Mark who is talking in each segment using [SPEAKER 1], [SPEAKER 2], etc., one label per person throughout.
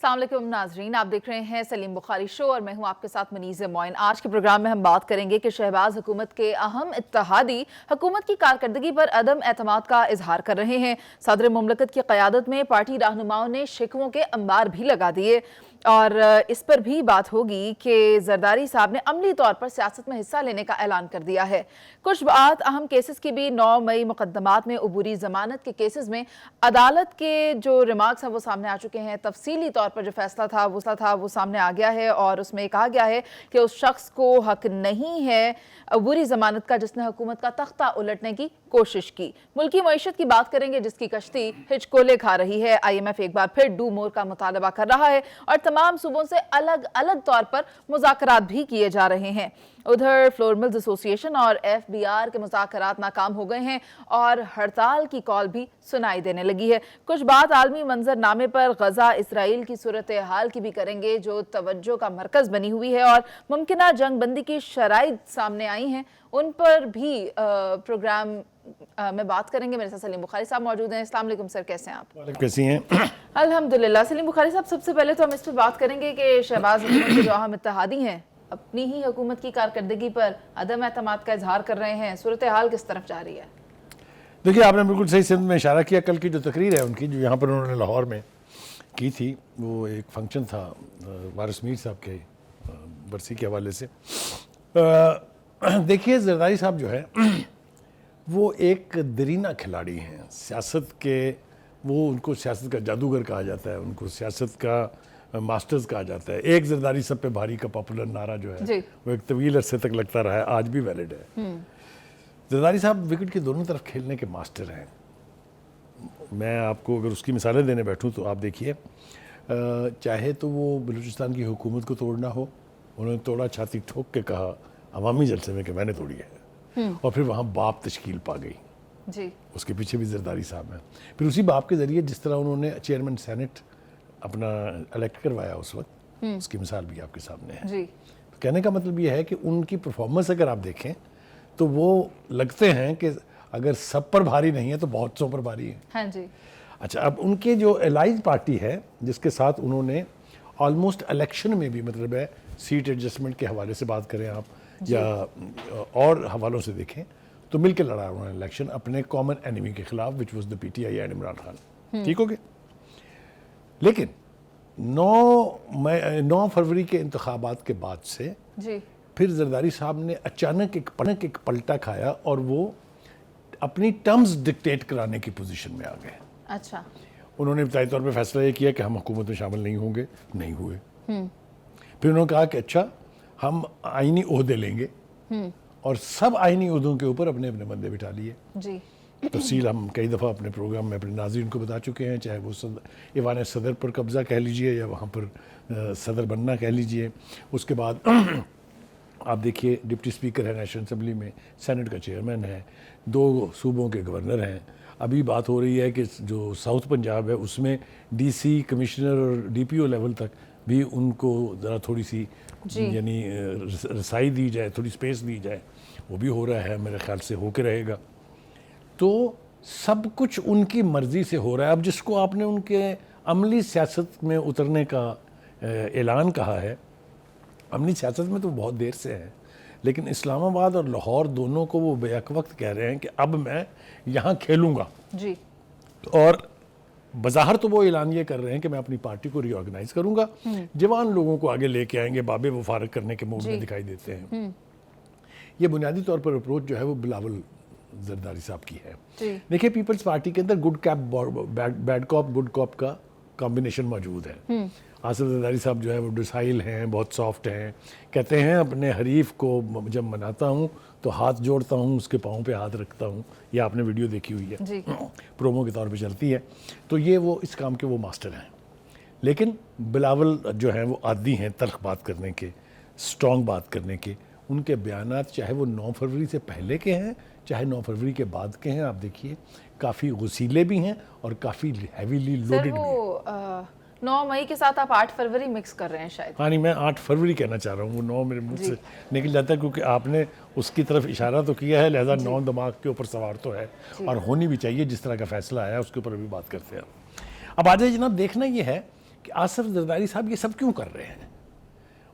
[SPEAKER 1] السلام علیکم ناظرین، آپ دیکھ رہے ہیں سلیم بخاری شو اور میں ہوں آپ کے ساتھ منیز معین۔ آج کے پروگرام میں ہم بات کریں گے کہ شہباز حکومت کے اہم اتحادی حکومت کی کارکردگی پر عدم اعتماد کا اظہار کر رہے ہیں۔ صدر مملکت کی قیادت میں پارٹی رہنماؤں نے شکووں کے انبار بھی لگا دیے اور اس پر بھی بات ہوگی کہ زرداری صاحب نے عملی طور پر سیاست میں حصہ لینے کا اعلان کر دیا ہے۔ کچھ بات اہم کیسز کی بھی 9 مئی مقدمات میں عبوری ضمانت کے کیسز میں عدالت کے جو ریمارکس ہیں وہ سامنے آ چکے ہیں۔ تفصیلی طور پر جو فیصلہ تھا وہ سامنے آ گیا ہے اور اس میں کہا گیا ہے کہ اس شخص کو حق نہیں ہے عبوری ضمانت کا جس نے حکومت کا تختہ الٹنے کی کوشش کی۔ ملکی معیشت کی بات کریں گے جس کی کشتی ہچکولے کھا رہی ہے۔ IMF ایک بار پھر ڈو مور کا مطالبہ کر رہا ہے اور تمام صوبوں سے الگ الگ طور پر مذاکرات بھی کیے جا رہے ہیں۔ ادھر فلور ملز ایسوسی ایشن اور FBR کے مذاکرات ناکام ہو گئے ہیں اور ہڑتال کی کال بھی سنائی دینے لگی ہے۔ کچھ بات عالمی منظر نامے پر غزہ اسرائیل کی صورتحال کی بھی کریں گے جو توجہ کا مرکز بنی ہوئی ہے اور ممکنہ جنگ بندی کی شرائط سامنے آئی ہیں، ان پر بھی پروگرام میں بات کریں گے۔ میرے ساتھ سلیم بخاری صاحب موجود ہیں۔ السلام علیکم سر، کیسے ہیں آپ؟
[SPEAKER 2] کیسی ہیں؟
[SPEAKER 1] الحمدللہ۔ سلیم بخاری صاحب، سب سے پہلے تو ہم اس پہ بات کریں گے کہ شہباز حکومت کے جو اہم اتحادی ہیں اپنی ہی حکومت کی کارکردگی پر عدم اعتماد کا اظہار کر رہے ہیں، صورتحال کس طرف جا رہی ہے؟
[SPEAKER 2] دیکھیے، آپ نے بالکل صحیح سمت میں اشارہ کیا۔ کل کی جو تقریر ہے ان کی جو یہاں پر انہوں نے لاہور میں کی تھی، وہ ایک فنکشن تھا وارث میر صاحب کے برسی کے حوالے سے۔ دیکھیے، زرداری صاحب جو ہے وہ ایک درینہ کھلاڑی ہیں سیاست کے۔ وہ ان کو سیاست کا جادوگر کہا جاتا ہے، ان کو سیاست کا ماسٹرز کہا جاتا ہے۔ ایک زرداری صاحب پہ بھاری کا پاپولر نعرہ جو ہے وہ ایک طویل عرصے تک لگتا رہا ہے، آج بھی ویلڈ ہے۔ زرداری صاحب وکٹ کی دونوں طرف کھیلنے کے ماسٹر ہیں۔ میں آپ کو اگر اس کی مثالیں دینے بیٹھوں تو آپ دیکھیے، چاہے تو وہ بلوچستان کی حکومت کو توڑنا ہو، انہوں نے توڑا، چھاتی ٹھوک کے کہا عوامی جلسے میں کہ میں نے توڑی ہے، اور پھر وہاں باپ تشکیل پا گئی۔ اس کے پیچھے بھی زرداری صاحب ہیں۔ پھر اسی باپ کے ذریعے جس طرح انہوں نے چیئرمین سینٹ اپنا الیکٹ کروایا اس وقت، اس کی مثال بھی آپ کے سامنے ہے۔ کہنے کا مطلب یہ ہے کہ ان کی پرفارمنس اگر آپ دیکھیں تو وہ لگتے ہیں کہ اگر سب پر بھاری نہیں ہے تو بہت سو پر بھاری ہے۔ اچھا، اب ان کے جو الائز پارٹی ہے جس کے ساتھ انہوں نے آلموسٹ الیکشن میں بھی، مطلب ہے سیٹ ایڈجسٹمنٹ کے حوالے سے بات کریں آپ یا اور حوالوں سے دیکھیں، تو مل کے لڑا انہوں نے الیکشن اپنے کامن اینیمی کے خلاف، which was the PTI and Imran Khan. ٹھیک ہو گیا؟ لیکن 9 فروری کے انتخابات کے بعد سے پھر زرداری صاحب نے اچانک ایک پلٹا کھایا اور وہ اپنی ٹرمز ڈکٹیٹ کرانے کی پوزیشن میں آ گئے۔
[SPEAKER 1] اچھا،
[SPEAKER 2] انہوں نے ابتدائی طور پہ فیصلہ یہ کیا کہ ہم حکومت میں شامل نہیں ہوں گے، نہیں ہوئے۔ پھر انہوں نے کہا کہ اچھا، ہم آئینی عہدے لیں گے، اور سب آئینی عہدوں کے اوپر اپنے اپنے بندے بٹھا لیے۔ تفصیل ہم کئی دفعہ اپنے پروگرام میں اپنے ناظرین کو بتا چکے ہیں، چاہے وہ ایوان صدر پر قبضہ کہہ لیجئے یا وہاں پر صدر بننا کہہ لیجئے۔ اس کے بعد آپ دیکھیے، ڈپٹی اسپیکر ہے نیشنل اسمبلی میں، سینٹ کا چیئرمین ہے، 2 صوبوں کے گورنر ہیں۔ ابھی بات ہو رہی ہے کہ جو ساؤتھ پنجاب ہے اس میں DC کمشنر اور DPO لیول تک بھی ان کو ذرا تھوڑی سی یعنی رسائی دی جائے، تھوڑی سپیس دی جائے، وہ بھی ہو رہا ہے، میرے خیال سے ہو کے رہے گا۔ تو سب کچھ ان کی مرضی سے ہو رہا ہے۔ اب جس کو آپ نے ان کے عملی سیاست میں اترنے کا اعلان کہا ہے، عملی سیاست میں تو بہت دیر سے ہے، لیکن اسلام آباد اور لاہور دونوں کو وہ بیک وقت کہہ رہے ہیں کہ اب میں یہاں کھیلوں گا۔ اور بظاہر تو وہ اعلان یہ کر رہے ہیں کہ میں اپنی پارٹی کو ری آرگنائز کروں گا، جوان لوگوں کو آگے لے کے آئیں گے، بابے وہ فارغ کرنے کے موڈ میں دکھائی دیتے ہیں۔ یہ بنیادی طور پر اپروچ جو ہے وہ بلاول زرداری صاحب کی ہے۔ دیکھیں، پیپلز پارٹی کے اندر گڈ کاپ بیڈ کاپ گڈ کاپ کا کمبینیشن موجود ہے۔ آصف زرداری صاحب جو ہے وہ ڈسائل ہیں، بہت سافٹ ہیں، کہتے ہیں اپنے حریف کو جب مناتا ہوں تو ہاتھ جوڑتا ہوں، اس کے پاؤں پہ ہاتھ رکھتا ہوں۔ یہ آپ نے ویڈیو دیکھی ہوئی ہے، پرومو کے طور پہ چلتی ہے۔ تو یہ وہ اس کام کے وہ ماسٹر ہیں۔ لیکن بلاول جو ہیں وہ عادی ہیں تلخ بات کرنے کے، سٹرونگ بات کرنے کے۔ ان کے بیانات چاہے وہ 9 فروری سے پہلے کے ہیں چاہے 9 فروری کے بعد کے ہیں، آپ دیکھیے کافی غسیلے بھی ہیں اور کافی ہیویلی لوڈڈ بھی ہیں۔
[SPEAKER 1] 9 مئی کے ساتھ آپ 8 فروری مکس کر رہے ہیں شاید؟
[SPEAKER 2] ہاں نہیں، میں 8 فروری کہنا چاہ رہا ہوں، وہ 9 میرے منہ سے نکل جاتا ہے کیونکہ آپ نے اس کی طرف اشارہ تو کیا ہے، لہذا 9 دماغ کے اوپر سوار تو ہے اور ہونی بھی چاہیے۔ جس طرح کا فیصلہ آیا اس کے اوپر ابھی بات کرتے ہیں۔ اب آج جناب دیکھنا یہ ہے کہ آصف زرداری صاحب یہ سب کیوں کر رہے ہیں.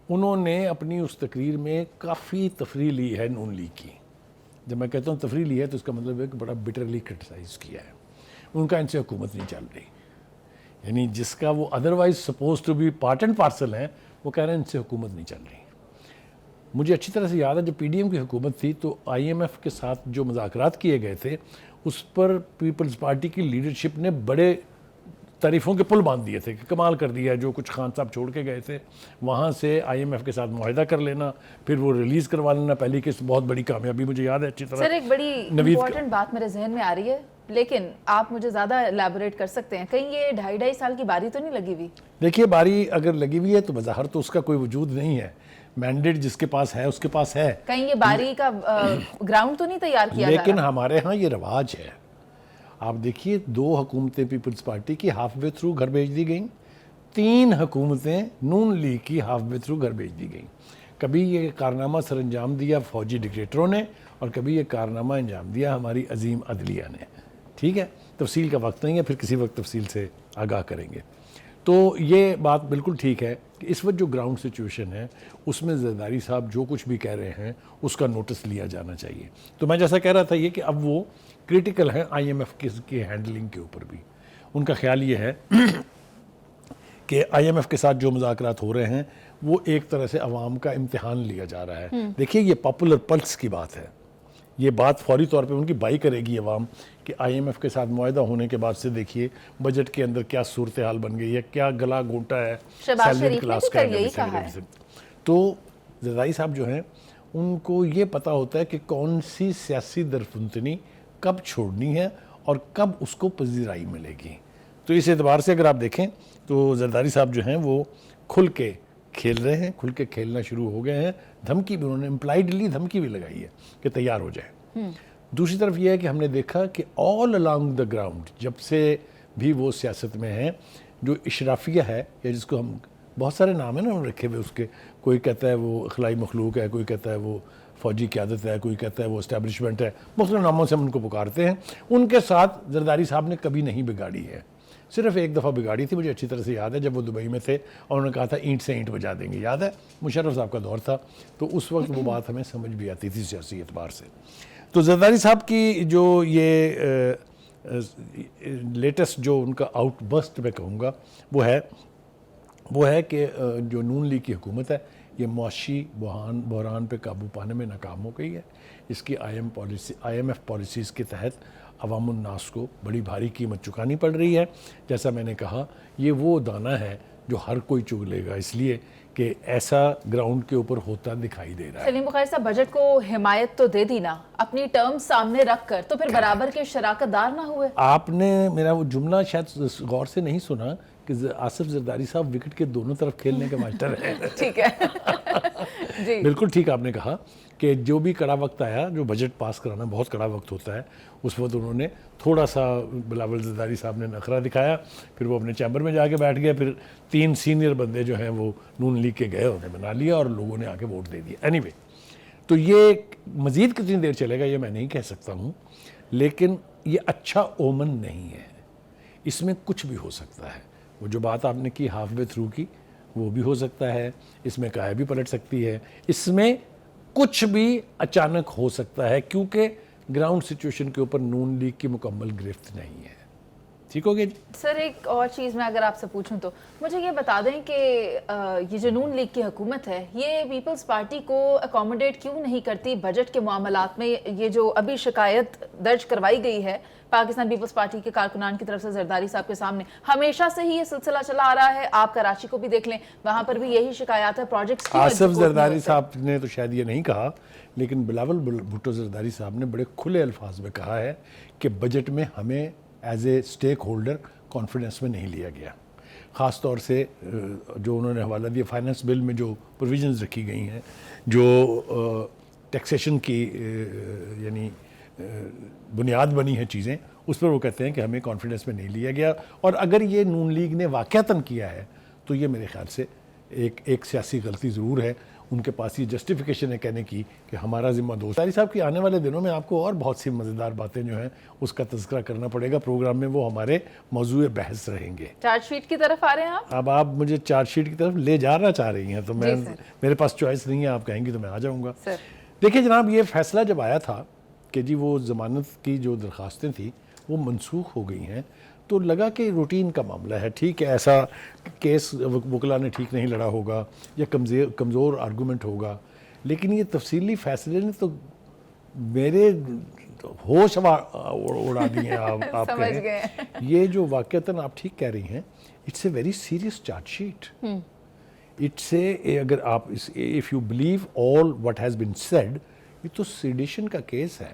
[SPEAKER 2] انہوں نے اپنی اس تقریر میں کافی تفریح لی ہے نون لیگ کی. جب میں کہتا ہوں تفریح لی ہے تو اس کا مطلب ہے کہ بڑا بٹرلی کرٹیسائز کیا ہے. ان کا ان سے حکومت نہیں چل رہی, یعنی جس کا وہ otherwise suppose to be part and parcel ہیں, وہ کہہ رہے ہیں ان سے حکومت نہیں چل رہی. مجھے اچھی طرح سے یاد ہے جب پی ڈی ایم کی حکومت تھی تو آئی ایم ایف کے ساتھ جو مذاکرات کیے گئے تھے اس پر پیپلز پارٹی کی لیڈرشپ نے بڑے تعریفوں کے پل باندھ دیے تھے کہ کمال کر دیا. جو کچھ خان صاحب چھوڑ کے گئے تھے وہاں سے آئی ایم ایف کے ساتھ معاہدہ کر لینا, پھر وہ ریلیز کروا لینا, پہلی قسط بہت بڑی کامیابی مجھے یاد ہے اچھی طرح.
[SPEAKER 1] سر ایک بڑی امپورٹنٹ بات میرے ذہن میں آ رہی ہے, لیکن آپ مجھے زیادہ ایلیبوریٹ کر سکتے ہیں. کہیں یہ 2.5 سال کی باری تو نہیں لگی ہوئی؟
[SPEAKER 2] دیکھیے باری اگر لگی ہوئی ہے تو بظاہر تو اس کا کوئی وجود نہیں ہے. مینڈیٹ جس کے پاس ہے اس کے پاس ہے.
[SPEAKER 1] کہیں یہ باری کا گراؤنڈ تو نہیں تیار کیا جا رہا؟
[SPEAKER 2] لیکن ہمارے ہاں یہ رواج ہے. آپ دیکھیے 2 حکومتیں پیپلز پارٹی کی ہاف وے تھرو گھر بھیج دی گئیں, 3 حکومتیں نون لیگ کی ہاف وے تھرو گھر بھیج دی گئیں. کبھی یہ کارنامہ سر انجام دیا فوجی ڈکٹیٹروں نے اور کبھی یہ کارنامہ انجام دیا ہماری عظیم عدلیہ نے. ٹھیک ہے, تفصیل کا وقت نہیں ہے, پھر کسی وقت تفصیل سے آگاہ کریں گے. تو یہ بات بالکل ٹھیک ہے کہ اس وقت جو گراؤنڈ سچویشن ہے اس میں زرداری صاحب جو کچھ بھی کہہ رہے ہیں اس کا نوٹس لیا جانا چاہیے. تو میں جیسا کہہ رہا تھا یہ کہ اب وہ کریٹیکل ہیں آئی ایم ایف کی ہینڈلنگ کے اوپر بھی. ان کا خیال یہ ہے کہ آئی ایم ایف کے ساتھ جو مذاکرات ہو رہے ہیں وہ ایک طرح سے عوام کا امتحان لیا جا رہا ہے. دیکھیے یہ پاپولر پلس کی بات ہے, یہ بات فوری طور پہ ان کی بائی کرے گی عوام کہ آئی ایم ایف کے ساتھ معاہدہ ہونے کے بعد سے دیکھیے بجٹ کے اندر کیا صورتحال بن گئی ہے, کیا گلا گھونٹا ہے سیلریڈ کلاس کا. تو زرداری صاحب جو ہیں ان کو یہ پتہ ہوتا ہے کہ کون سی سیاسی درفنتنی کب چھوڑنی ہے اور کب اس کو پذیرائی ملے گی. تو اس اعتبار سے اگر آپ دیکھیں تو زرداری صاحب جو ہیں وہ کھل کے کھیل رہے ہیں, کھل کے کھیلنا شروع ہو گئے ہیں. دھمکی بھی انہوں نے امپلائڈلی دھمکی بھی لگائی ہے کہ تیار ہو جائے. دوسری طرف یہ ہے کہ ہم نے دیکھا کہ آل along دا گراؤنڈ جب سے بھی وہ سیاست میں ہیں, جو اشرافیہ ہے یا جس کو ہم بہت سارے نام ہیں نا ہم رکھے ہوئے اس کے, کوئی کہتا ہے وہ اخلائی مخلوق ہے, کوئی کہتا ہے وہ فوجی قیادت ہے, کوئی کہتا ہے وہ اسٹیبلشمنٹ ہے, مختلف ناموں سے ہم ان کو پکارتے ہیں. ان کے ساتھ زرداری صاحب نے کبھی نہیں بگاڑی ہے. صرف ایک دفعہ بگاڑی تھی, مجھے اچھی طرح سے یاد ہے, جب وہ دبئی میں تھے اور انہوں نے کہا تھا اینٹ سے اینٹ بجا دیں گے. یاد ہے مشرف صاحب کا دور تھا, تو اس وقت وہ بات ہمیں سمجھ بھی آتی تھی سیاسی اعتبار سے. تو زرداری صاحب کی جو یہ لیٹسٹ جو ان کا آؤٹ بسٹ میں کہوں گا وہ ہے کہ جو نون لیگ کی حکومت ہے یہ معاشی بحران پہ قابو پانے میں ناکام ہو گئی ہے. اس کی آئی ایم ایف پالیسیز کے تحت عوام الناس کو بڑی بھاری قیمت چکانی پڑ رہی ہے. جیسا میں نے کہا یہ وہ دانہ ہے جو ہر کوئی چگ لے گا, اس لیے کہ ایسا گراؤنڈ کے اوپر ہوتا دکھائی دے رہا ہے.
[SPEAKER 1] سلیم بخاری صاحب بجٹ کو حمایت تو دے دی نا, اپنی ٹرم سامنے رکھ کر, تو پھر برابر کے شراکت دار نہ ہوئے؟ آپ
[SPEAKER 2] نے میرا وہ جملہ شاید غور سے نہیں سنا کہ آصف زرداری صاحب وکٹ کے دونوں طرف کھیلنے کے ماسٹر ہیں.
[SPEAKER 1] ٹھیک ہے جی
[SPEAKER 2] بالکل ٹھیک آپ نے کہا کہ جو بھی کڑا وقت آیا, جو بجٹ پاس کرانا بہت کڑا وقت ہوتا ہے, اس وقت انہوں نے تھوڑا سا بلاول زرداری صاحب نے نخرہ دکھایا, پھر وہ اپنے چیمبر میں جا کے بیٹھ گئے, پھر 3 سینئر بندے جو ہیں وہ نون لیگ کے گئے, انہیں بنا لیا اور لوگوں نے آ کے ووٹ دے دیا. اینی وے, تو یہ مزید کتنی دیر چلے گا یہ میں نہیں کہہ سکتا ہوں, لیکن یہ اچھا اومن نہیں ہے. اس میں کچھ بھی ہو سکتا ہے. وہ جو بات آپ نے کی ہاف وے تھرو کی وہ بھی ہو سکتا ہے, اس میں کائے بھی پلٹ سکتی ہے, اس میں کچھ بھی اچانک ہو سکتا ہے, کیونکہ گراؤنڈ سچویشن کے اوپر نون لیگ کی مکمل گرفت نہیں ہے. ٹھیک ہو گیا جی.
[SPEAKER 1] سر ایک اور چیز میں اگر آپ سے پوچھوں تو مجھے یہ بتا دیں کہ یہ جو نون لیگ کی حکومت ہے یہ پیپلز پارٹی کو اکوموڈیٹ کیوں نہیں کرتی بجٹ کے معاملات میں؟ یہ جو ابھی شکایت درج کروائی گئی ہے پاکستان پیپلز پارٹی کے کارکنان کی طرف سے زرداری صاحب کے سامنے, ہمیشہ سے ہی یہ سلسلہ چلا آ رہا ہے. آپ کراچی کو بھی دیکھ لیں, وہاں پر بھی یہی شکایات ہے پروجیکٹس کی.
[SPEAKER 2] آصف زرداری صاحب نے تو شاید یہ نہیں کہا, لیکن بلاول بھٹو زرداری صاحب نے بڑے کھلے الفاظ میں کہا ہے کہ بجٹ میں ہمیں as a stake holder confidence میں نہیں لیا گیا. خاص طور سے جو انہوں نے حوالہ دیا فائنانس بل میں جو پروویژنز رکھی گئی ہیں, جو ٹیکسیشن کی یعنی بنیاد بنی ہیں چیزیں, اس پر وہ کہتے ہیں کہ ہمیں کانفیڈنس میں نہیں لیا گیا. اور اگر یہ نون لیگ نے واقعتاً کیا ہے تو یہ میرے خیال سے ایک سیاسی غلطی ضرور ہے. ان کے پاس یہ جسٹیفیکیشن ہے کہنے کی کہ ہمارا ذمہ دوست طاری صاحب کی آنے والے دنوں میں آپ کو اور بہت سی مزیدار باتیں جو ہیں اس کا تذکرہ کرنا پڑے گا پروگرام میں، وہ ہمارے موضوع بحث رہیں گے.
[SPEAKER 1] چارج شیٹ کی طرف آ رہے ہیں آپ؟
[SPEAKER 2] اب آپ مجھے چارج شیٹ کی طرف لے جانا چاہ رہی ہیں تو میں میرے پاس چوائس نہیں ہے، آپ کہیں گی تو میں آ جاؤں گا. دیکھیں جناب، یہ فیصلہ جب آیا تھا کہ جی وہ ضمانت کی جو درخواستیں تھیں وہ منسوخ ہو گئی ہیں، تو لگا کہ روٹین کا معاملہ ہے، ٹھیک ہے، ایسا کیس وکلا نے ٹھیک نہیں لڑا ہوگا یا کمزور آرگومنٹ ہوگا، لیکن یہ تفصیلی فیصلے نے تو میرے ہوش اڑا دیے ہیں. آپ کہیں یہ جو واقعتاً آپ ٹھیک کہہ رہی ہیں، it's a very serious charge sheet. It's a, اگر آپ if you believe all what has been said, یہ تو سیڈیشن کا کیس ہے،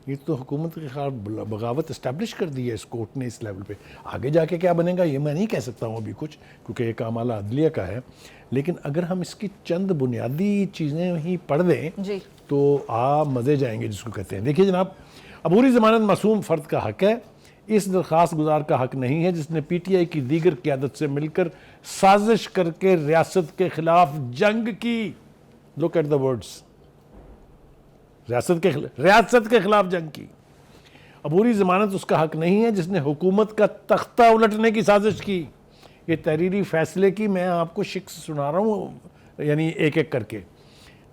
[SPEAKER 2] یہ تو حکومت کے خلاف بغاوت اسٹیبلش کر دی ہے اس کورٹ نے اس لیول پہ. آگے جا کے کیا بنے گا یہ میں نہیں کہہ سکتا ہوں ابھی کچھ، کیونکہ یہ کام اعلیٰ عدلیہ کا ہے، لیکن اگر ہم اس کی چند بنیادی چیزیں ہی پڑھ دیں تو آپ مزے جائیں گے جس کو کہتے ہیں. دیکھیے جناب، عبوری ضمانت معصوم فرد کا حق ہے، اس درخواست گزار کا حق نہیں ہے جس نے پی ٹی آئی کی دیگر قیادت سے مل کر سازش کر کے ریاست کے خلاف جنگ کی. لک ایٹ دا ورڈز، ریاست کے خلاف جنگ کی. عبوری ضمانت اس کا حق نہیں ہے جس نے حکومت کا تختہ الٹنے کی سازش کی. یہ تحریری فیصلے کی میں آپ کو شکل سنا رہا ہوں، یعنی ایک ایک کر کے.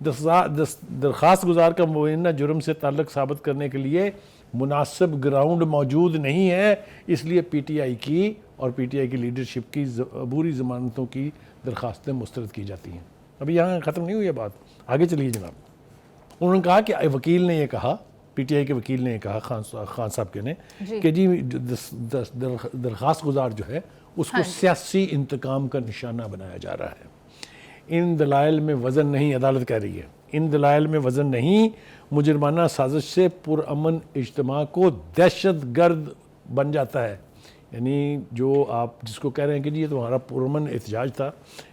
[SPEAKER 2] درخواست گزار کا مبینہ جرم سے تعلق ثابت کرنے کے لیے مناسب گراؤنڈ موجود نہیں ہے، اس لیے پی ٹی آئی کی اور پی ٹی آئی کی لیڈرشپ کی عبوری ضمانتوں کی درخواستیں مسترد کی جاتی ہیں. ابھی یہاں ختم نہیں ہوئی یہ بات، آگے چلیے جناب. انہوں نے کہا کہ وکیل نے یہ کہا، پی ٹی آئی کے وکیل نے یہ کہا، خان صاحب کے نے، کہ جی درخواست گزار جو ہے اس کو سیاسی انتقام کا نشانہ بنایا جا رہا ہے. ان دلائل میں وزن نہیں، عدالت کہہ رہی ہے، ان دلائل میں وزن نہیں، مجرمانہ سازش سے پرامن اجتماع کو دہشت گرد بن جاتا ہے. یعنی جو آپ جس کو کہہ رہے ہیں کہ جی یہ تمہارا پرامن احتجاج تھا،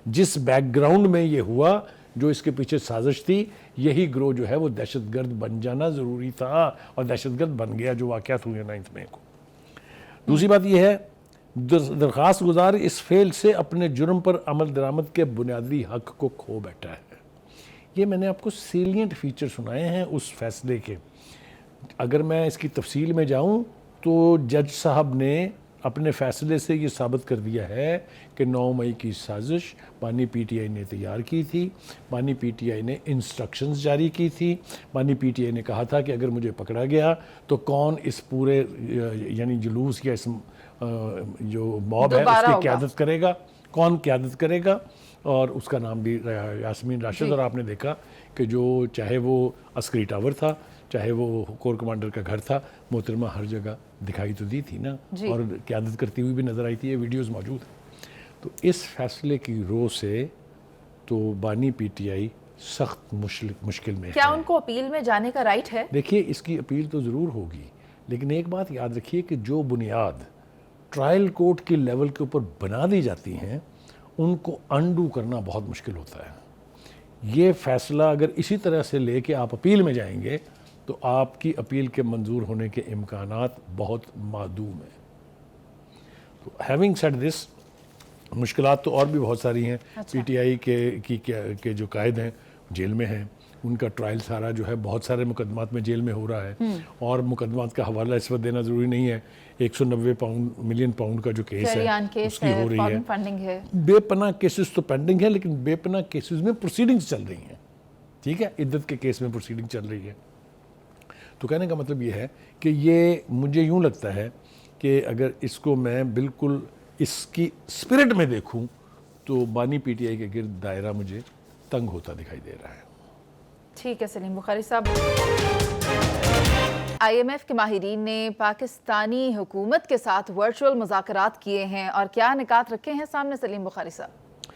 [SPEAKER 2] جس بیک گراؤنڈ میں یہ ہوا، جو اس کے پیچھے سازش تھی، یہی گروہ جو ہے وہ دہشت گرد بن جانا ضروری تھا، اور دہشت گرد بن گیا جو واقعات ہوئے 9 مئی کو. دوسری بات یہ ہے، درخواست گزار اس فعل سے اپنے جرم پر عمل درآمد کے بنیادی حق کو کھو بیٹھا ہے. یہ میں نے آپ کو سیلینٹ فیچر سنائے ہیں اس فیصلے کے. اگر میں اس کی تفصیل میں جاؤں تو جج صاحب نے اپنے فیصلے سے یہ ثابت کر دیا ہے کہ 9 مئی کی سازش بانی پی ٹی آئی نے تیار کی تھی، بانی پی ٹی آئی نے انسٹرکشنز جاری کی تھی، بانی پی ٹی آئی نے کہا تھا کہ اگر مجھے پکڑا گیا تو کون اس پورے یعنی جلوس یا اس جو موب ہے اس کی قیادت کرے گا، کون قیادت کرے گا، اور اس کا نام بھی یاسمین راشد. اور آپ نے دیکھا کہ جو چاہے وہ عسکری ٹاور تھا، چاہے وہ کور کمانڈر کا گھر تھا، محترمہ ہر جگہ دکھائی تو دی تھی نا، اور قیادت کرتی ہوئی بھی نظر آئی تھی. یہ ویڈیوز موجود ہیں. تو اس فیصلے کی رو سے تو بانی پی ٹی آئی سخت مشکل میں ہے.
[SPEAKER 1] کیا ان کو اپیل میں جانے کا رائٹ ہے؟
[SPEAKER 2] دیکھیے اس کی اپیل تو ضرور ہوگی، لیکن ایک بات یاد رکھیے کہ جو بنیاد ٹرائل کورٹ کی لیول کے اوپر بنا دی جاتی ہیں ان کو انڈو کرنا بہت مشکل ہوتا ہے. یہ فیصلہ اگر اسی طرح سے لے کے آپ اپیل میں جائیں گے تو آپ کی اپیل کے منظور ہونے کے امکانات بہت معدوم ہیں. تو ہیونگ سیڈ دس، مشکلات تو اور بھی بہت ساری ہیں. پی ٹی آئی کے جو قائد ہیں جیل میں ہیں، ان کا ٹرائل سارا جو ہے بہت سارے مقدمات میں جیل میں ہو رہا ہے، اور مقدمات کا حوالہ اس وقت دینا ضروری نہیں ہے. 190 ملین پاؤنڈ کا جو کیس ہے اس کی ہو رہی ہے. بے پناہ کیسز تو پینڈنگ ہے، لیکن بے پناہ کیسز میں پروسیڈنگز چل رہی ہیں. ٹھیک ہے، عدت کے کیس میں پروسیڈنگ چل رہی ہے. تو کہنے کا مطلب یہ ہے کہ یہ مجھے یوں لگتا ہے کہ اگر اس کو میں بالکل اس کی اسپرٹ میں دیکھوں تو بانی پی ٹی آئی کے گرد دائرہ مجھے تنگ ہوتا دکھائی دے رہا ہے.
[SPEAKER 1] ٹھیک ہے سلیم بخاری صاحب. آئی ایم ایف کے ماہرین نے پاکستانی حکومت کے ساتھ ورچوئل مذاکرات کیے ہیں، اور کیا نکات رکھے ہیں سامنے سلیم بخاری صاحب؟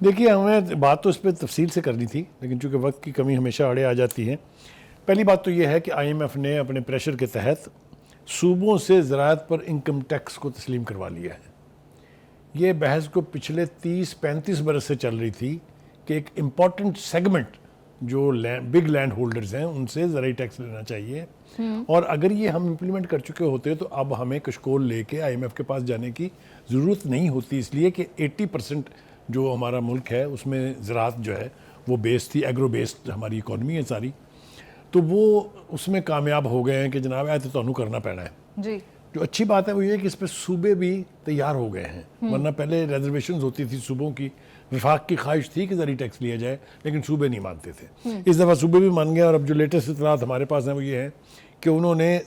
[SPEAKER 2] دیکھیے ہمیں بات تو اس پہ تفصیل سے کرنی تھی، لیکن چونکہ وقت کی کمی ہمیشہ آڑے آ جاتی ہے. پہلی بات تو یہ ہے کہ آئی ایم ایف نے اپنے پریشر کے تحت صوبوں سے زراعت پر انکم ٹیکس کو تسلیم کروا لیا ہے. یہ بحث کو پچھلے 30-35 برس سے چل رہی تھی کہ ایک امپورٹنٹ سیگمنٹ جو بگ لینڈ ہولڈرز ہیں ان سے زرعی ٹیکس لینا چاہیے، اور اگر یہ ہم امپلیمنٹ کر چکے ہوتے تو اب ہمیں کشکول لے کے آئی ایم ایف کے پاس جانے کی ضرورت نہیں ہوتی، اس لیے کہ 80% جو ہمارا ملک ہے اس میں زراعت جو ہے وہ بیس تھی, ایگرو بیسڈ ہماری اکانومی ہے ساری, تو وہ اس میں کامیاب ہو گئے ہیں کہ جناب ایسے تو کرنا پینا ہے.
[SPEAKER 1] جی
[SPEAKER 2] جو اچھی بات ہے وہ یہ کہ اس پہ صوبے بھی تیار ہو گئے ہیں, ورنہ پہلے ریزرویشنز ہوتی تھی صوبوں کی, وفاق کی خواہش تھی کہ زرعی ٹیکس لیا جائے لیکن صوبے نہیں مانتے تھے. اس دفعہ صوبے بھی مان گئے, اور اب جو لیٹسٹ اطلاعات ہمارے پاس ہیں وہ یہ ہے کہ انہوں نے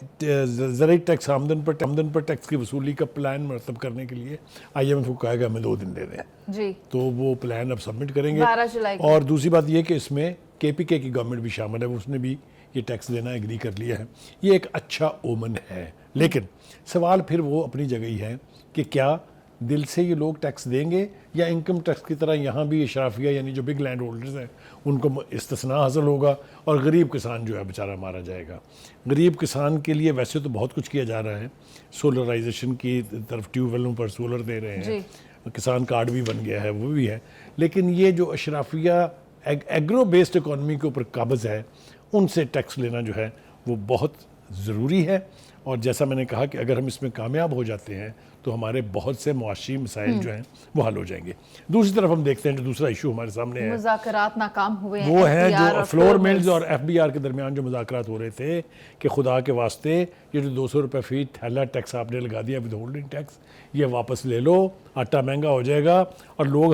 [SPEAKER 2] زرعی ٹیکس آمدن پر ٹیکس کی وصولی کا پلان مرتب کرنے کے لیے آئی ایم ایف کو کہا کہ ہمیں 2 دن دے دیں.
[SPEAKER 1] جی
[SPEAKER 2] تو وہ پلان اب سبمٹ کریں گے.
[SPEAKER 1] 12 جولائی کو.
[SPEAKER 2] اور دوسری بات یہ کہ اس میں کے پی کے کی گورنمنٹ بھی شامل ہے, اس نے بھی یہ ٹیکس دینا ایگری کر لیا ہے. یہ ایک اچھا اومن ہے, لیکن سوال پھر وہ اپنی جگہ ہی ہے کہ کیا دل سے یہ لوگ ٹیکس دیں گے, یا انکم ٹیکس کی طرح یہاں بھی اشرافیہ یعنی جو بگ لینڈ ہولڈرز ہیں ان کو استثناء حاصل ہوگا, اور غریب کسان جو ہے بیچارہ مارا جائے گا. غریب کسان کے لیے ویسے تو بہت کچھ کیا جا رہا ہے, سولرائزیشن کی طرف ٹیوب ویلوں پر سولر دے رہے ہیں, کسان کارڈ بھی بن گیا ہے, وہ بھی ہے, لیکن یہ جو اشرافیہ ایگرو بیسڈ اکانومی کے اوپر قابض ہے ان سے ٹیکس لینا جو ہے وہ بہت ضروری ہے. اور جیسا میں نے کہا کہ اگر ہم اس میں کامیاب ہو جاتے ہیں تو ہمارے بہت سے معاشی مسائل جو ہیں وہ حل ہو جائیں گے. دوسری طرف ہم دیکھتے ہیں جو دوسرا ایشو ہمارے سامنے ہے,
[SPEAKER 1] مذاکرات ناکام ہوئے ہیں,
[SPEAKER 2] وہ ہے
[SPEAKER 1] FBR
[SPEAKER 2] جو
[SPEAKER 1] اور
[SPEAKER 2] فلور ملز اور ایف بی آر کے درمیان جو مذاکرات ہو رہے تھے کہ خدا کے واسطے یہ جو 200 روپے فی تھیلا ٹیکس آپ نے لگا دیا ود ہولڈنگ ٹیکس, یہ واپس لے لو, آٹا مہنگا ہو جائے گا اور لوگ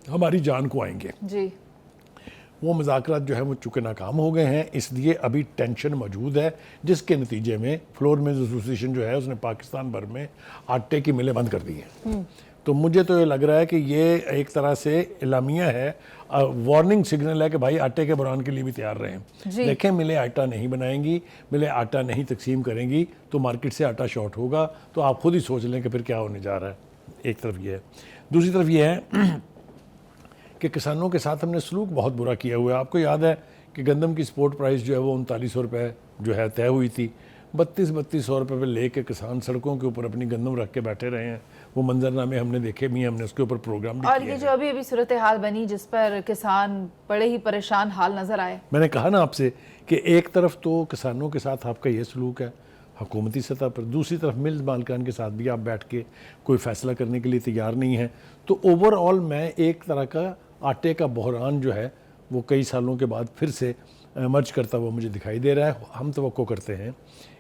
[SPEAKER 2] ہماری جان کو آئیں گے.
[SPEAKER 1] جی
[SPEAKER 2] وہ مذاکرات جو ہے وہ چونکہ ناکام ہو گئے ہیں, اس لیے ابھی ٹینشن موجود ہے, جس کے نتیجے میں فلور ملز ایسوسی ایشن جو ہے اس نے پاکستان بھر میں آٹے کی ملیں بند کر دی ہیں. تو مجھے تو یہ لگ رہا ہے کہ یہ ایک طرح سے اعلامیہ ہے, وارننگ سگنل ہے کہ بھائی آٹے کے بحران کے لیے بھی تیار رہیں. دیکھیں ملیں آٹا نہیں بنائیں گی, ملیں آٹا نہیں تقسیم کریں گی تو مارکیٹ سے آٹا شارٹ ہوگا. تو آپ خود ہی سوچ لیں کہ پھر کیا ہونے جا رہا ہے. ایک طرف یہ ہے. دوسری طرف یہ ہے کہ کسانوں کے ساتھ ہم نے سلوک بہت برا کیا ہوا ہے. آپ کو یاد ہے کہ گندم کی سپورٹ پرائس جو ہے وہ 3900 روپے جو ہے طے ہوئی تھی, 3200 روپے پہ لے کے کسان سڑکوں کے اوپر اپنی گندم رکھ کے بیٹھے رہے ہیں. وہ منظرنامے ہم نے دیکھے بھی, ہم نے اس کے اوپر پروگرام بھی
[SPEAKER 1] اور
[SPEAKER 2] کیا.
[SPEAKER 1] یہ جو ابھی صورتحال بنی جس پر کسان بڑے ہی پریشان حال نظر آئے.
[SPEAKER 2] میں نے کہا نا آپ سے کہ ایک طرف تو کسانوں کے ساتھ آپ کا یہ سلوک ہے حکومتی سطح پر, دوسری طرف ملز مالکان کے ساتھ بھی آپ بیٹھ کے کوئی فیصلہ کرنے کے لیے تیار نہیں ہیں. تو اوور آل میں ایک طرح کا آٹے کا بحران جو ہے وہ کئی سالوں کے بعد پھر سے ایمرج کرتا ہوا مجھے دکھائی دے رہا ہے. ہم توقع کرتے ہیں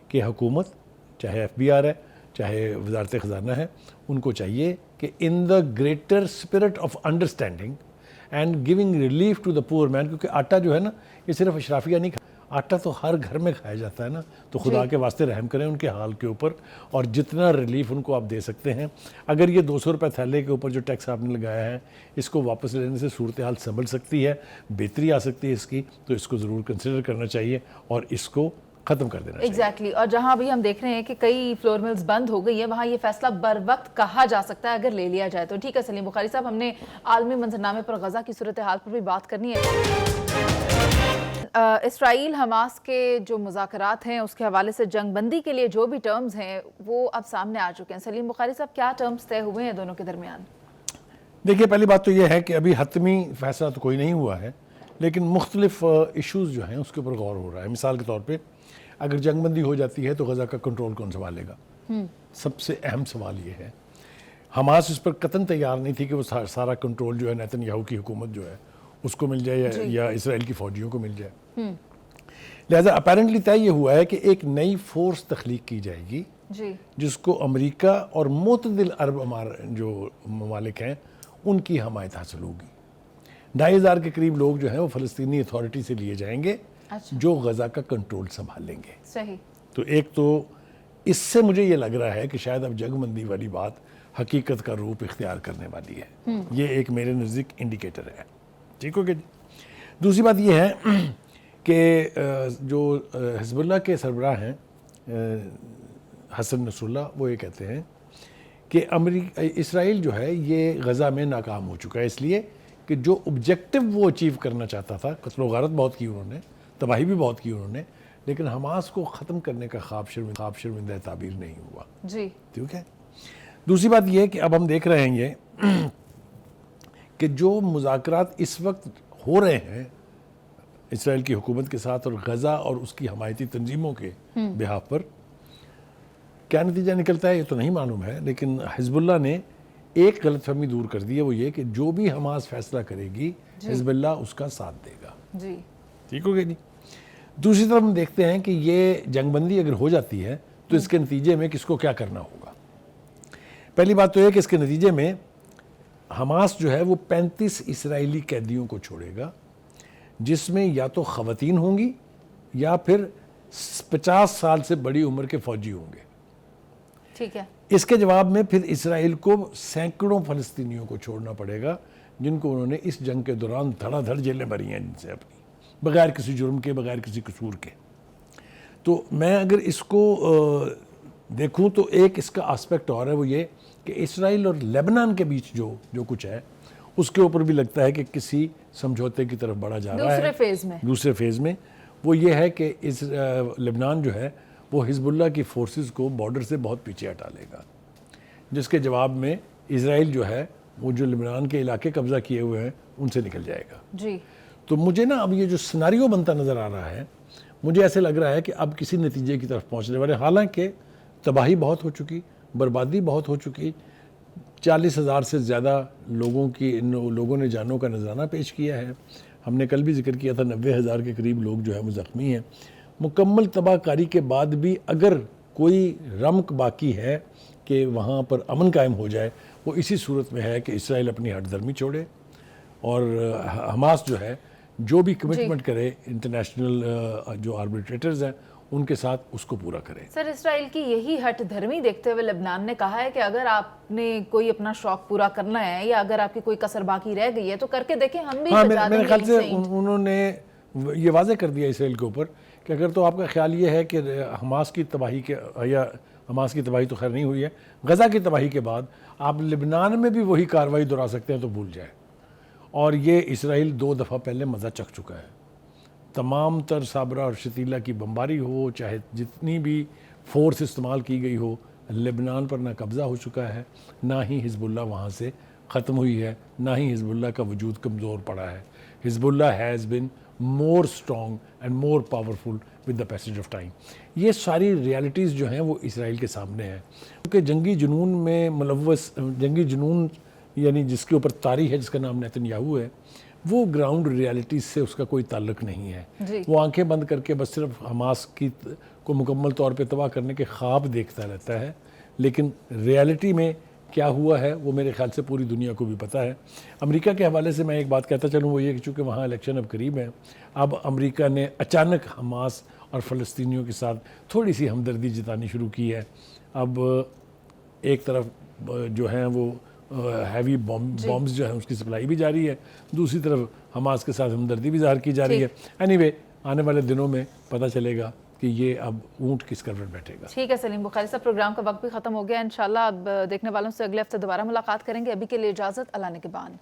[SPEAKER 2] کہ حکومت, چاہے ایف بی آر ہے چاہے وزارت خزانہ ہے, ان کو چاہیے کہ in the greater spirit of understanding and giving relief to the poor man, کیونکہ آٹا جو ہے نا یہ صرف اشرافیہ نہیں, آٹا تو ہر گھر میں کھایا جاتا ہے نا, تو خدا کے واسطے رحم کریں ان کے حال کے اوپر, اور جتنا ریلیف ان کو آپ دے سکتے ہیں. اگر یہ 200 روپے تھیلے کے اوپر جو ٹیکس آپ نے لگایا ہے اس کو واپس لینے سے صورتحال سنبھل سکتی ہے, بہتری آ سکتی ہے اس کی, تو اس کو ضرور کنسیڈر کرنا چاہیے اور اس کو ختم کر دینا چاہیے.
[SPEAKER 1] ایگزیکٹلی. اور جہاں ابھی ہم دیکھ رہے ہیں کہ کئی فلور ملز بند ہو گئی ہیں, وہاں یہ فیصلہ بر وقت کہا جا سکتا ہے اگر لے لیا جائے تو. ٹھیک ہے سلیم بخاری صاحب, ہم نے عالمی منظرنامے پر غزہ کی صورتحال پر بھی بات کرنی ہے. اسرائیل حماس کے جو مذاکرات ہیں اس کے حوالے سے جنگ بندی کے لیے جو بھی ٹرمز ہیں وہ اب سامنے آ چکے ہیں. سلیم بخاری صاحب, کیا ٹرمز طے ہوئے ہیں دونوں کے درمیان؟
[SPEAKER 2] دیکھیے پہلی بات تو یہ ہے کہ ابھی حتمی فیصلہ تو کوئی نہیں ہوا ہے, لیکن مختلف ایشوز جو ہیں اس کے اوپر غور ہو رہا ہے. مثال کے طور پہ اگر جنگ بندی ہو جاتی ہے تو غزہ کا کنٹرول کون سنبھالے گا؟ سب سے اہم سوال یہ ہے. حماس اس پر قطعاً تیار نہیں تھی کہ وہ سارا کنٹرول جو ہے نیتن یاہو کی حکومت جو ہے اس کو مل جائے یا اسرائیل کی فوجیوں کو مل جائے. لہٰذا اپیرنٹلی طے یہ ہوا ہے کہ ایک نئی فورس تخلیق کی جائے گی جس کو امریکہ اور معتدل عرب جو ممالک ہیں ان کی حمایت حاصل ہوگی. 2500 کے قریب لوگ جو ہیں وہ فلسطینی اتھارٹی سے لیے جائیں گے جو غزہ کا کنٹرول سنبھال لیں گے.
[SPEAKER 1] صحیح.
[SPEAKER 2] تو ایک تو اس سے مجھے یہ لگ رہا ہے کہ شاید اب جنگ بندی والی بات حقیقت کا روپ اختیار کرنے والی ہے. یہ ایک میرے نزدیک انڈیکیٹر ہے. ٹھیک ہو کہ دوسری بات یہ ہے کہ جو حزب اللہ کے سربراہ ہیں حسن نصر اللہ, وہ یہ کہتے ہیں کہ اسرائیل جو ہے یہ غزہ میں ناکام ہو چکا ہے, اس لیے کہ جو آبجیکٹو وہ اچیو کرنا چاہتا تھا, قتل و غارت بہت کی انہوں نے, تباہی بھی بہت کی انہوں نے, لیکن حماس کو ختم کرنے کا خواب شرمندہ تعبیر نہیں ہوا.
[SPEAKER 1] جی
[SPEAKER 2] ٹھیک ہے. دوسری بات یہ ہے کہ اب ہم دیکھ رہے ہیں یہ کہ جو مذاکرات اس وقت ہو رہے ہیں اسرائیل کی حکومت کے ساتھ اور غزہ اور اس کی حمایتی تنظیموں کے بہاف پر, کیا نتیجہ نکلتا ہے یہ تو نہیں معلوم ہے, لیکن حزب اللہ نے ایک غلط فہمی دور کر دی ہے، وہ یہ کہ جو بھی حماس فیصلہ کرے گی حزب اللہ اس کا ساتھ دے گا.
[SPEAKER 1] جی
[SPEAKER 2] ٹھیک ہو گیا جی. دوسری طرف ہم دیکھتے ہیں کہ یہ جنگ بندی اگر ہو جاتی ہے تو اس کے نتیجے میں کس کو کیا کرنا ہوگا. پہلی بات تو یہ کہ اس کے نتیجے میں حماس جو ہے وہ 35 اسرائیلی قیدیوں کو چھوڑے گا، جس میں یا تو خواتین ہوں گی یا پھر 50 سال سے بڑی عمر کے فوجی ہوں گے.
[SPEAKER 1] ٹھیک ہے.
[SPEAKER 2] اس کے جواب میں پھر اسرائیل کو سینکڑوں فلسطینیوں کو چھوڑنا پڑے گا جن کو انہوں نے اس جنگ کے دوران دھڑا دھڑ جیلیں بھری ہیں جن سے اپنی، بغیر کسی جرم کے، بغیر کسی قصور کے. تو میں اگر اس کو دیکھوں تو ایک اس کا آسپیکٹ اور ہے، وہ یہ کہ اسرائیل اور لیبنان کے بیچ جو کچھ ہے اس کے اوپر بھی لگتا ہے کہ کسی سمجھوتے کی طرف بڑھا جا رہا ہے. دوسرے فیز میں وہ یہ ہے کہ لبنان جو ہے وہ حزب اللہ کی فورسز کو بارڈر سے بہت پیچھے ہٹا لے گا، جس کے جواب میں اسرائیل جو ہے وہ جو لبنان کے علاقے قبضہ کیے ہوئے ہیں ان سے نکل جائے گا.
[SPEAKER 1] جی
[SPEAKER 2] تو مجھے نا اب یہ جو سناریو بنتا نظر آ رہا ہے، مجھے ایسے لگ رہا ہے کہ اب کسی نتیجے کی طرف پہنچنے والے، حالانکہ تباہی بہت ہو چکی، بربادی بہت ہو چکی، 40,000 سے زیادہ لوگوں نے جانوں کا نذرانہ پیش کیا ہے. ہم نے کل بھی ذکر کیا تھا 90,000 کے قریب لوگ جو ہے وہ زخمی ہیں. مکمل تباہ کاری کے بعد بھی اگر کوئی رمق باقی ہے کہ وہاں پر امن قائم ہو جائے، وہ اسی صورت میں ہے کہ اسرائیل اپنی ہٹ دھرمی چھوڑے اور حماس جو ہے جو بھی کمٹمنٹ کرے انٹرنیشنل جو آربیٹریٹرز ہیں ان کے ساتھ اس کو پورا کرے.
[SPEAKER 1] سر، اسرائیل کی یہی ہٹ دھرمی دیکھتے ہوئے لبنان نے کہا ہے کہ اگر آپ نے کوئی اپنا شوق پورا کرنا ہے یا اگر آپ کی کوئی کسر باقی رہ گئی ہے تو کر کے دیکھیں، ہم بھی بجا دیں گے.
[SPEAKER 2] میرے خیال سے انہوں نے یہ واضح کر دیا اسرائیل کے اوپر کہ اگر تو آپ کا خیال یہ ہے کہ حماس کی تباہی تو خیر نہیں ہوئی ہے، غزہ کی تباہی کے بعد آپ لبنان میں بھی وہی کارروائی دہرا سکتے ہیں تو بھول جائیں. اور یہ اسرائیل 2 دفعہ پہلے مزہ چکھ چکا ہے. تمام تر صابرہ اور شتیلہ کی بمباری ہو، چاہے جتنی بھی فورس استعمال کی گئی ہو، لبنان پر نہ قبضہ ہو چکا ہے، نہ ہی حزب اللہ وہاں سے ختم ہوئی ہے، نہ ہی حزب اللہ کا وجود کمزور پڑا ہے. Hezbollah has been more strong and more powerful with the passage of time. یہ ساری ریالٹیز جو ہیں وہ اسرائیل کے سامنے ہیں، کیونکہ جنگی جنون میں ملوث، جنگی جنون یعنی جس کے اوپر طاری ہے، جس کا نام نیتن یاہو ہے، وہ گراؤنڈ ریالٹیز سے اس کا کوئی تعلق نہیں ہے. وہ آنکھیں بند کر کے بس صرف حماس کو مکمل طور پہ تباہ کرنے کے خواب دیکھتا رہتا ہے، لیکن ریالٹی میں کیا ہوا ہے وہ میرے خیال سے پوری دنیا کو بھی پتہ ہے. امریکہ کے حوالے سے میں ایک بات کہتا چلوں، وہ یہ کہ چونکہ وہاں الیکشن اب قریب ہیں، اب امریکہ نے اچانک حماس اور فلسطینیوں کے ساتھ تھوڑی سی ہمدردی جتانی شروع کی ہے. اب ایک طرف جو ہیں وہ ہیوی بامبز جو ہیں اس کی سپلائی بھی جاری ہے، دوسری طرف حماس کے ساتھ ہمدردی بھی ظاہر کی جا رہی ہے. اینی وے آنے والے دنوں میں پتہ چلے گا کہ یہ اب اونٹ کس کروٹ بیٹھے گا.
[SPEAKER 1] ٹھیک ہے سلیم بخاری صاحب، پروگرام کا وقت بھی ختم ہو گیا. انشاءاللہ اب دیکھنے والوں سے اگلے ہفتے دوبارہ ملاقات کریں گے. ابھی کے لیے اجازت، اللہ نگہبان.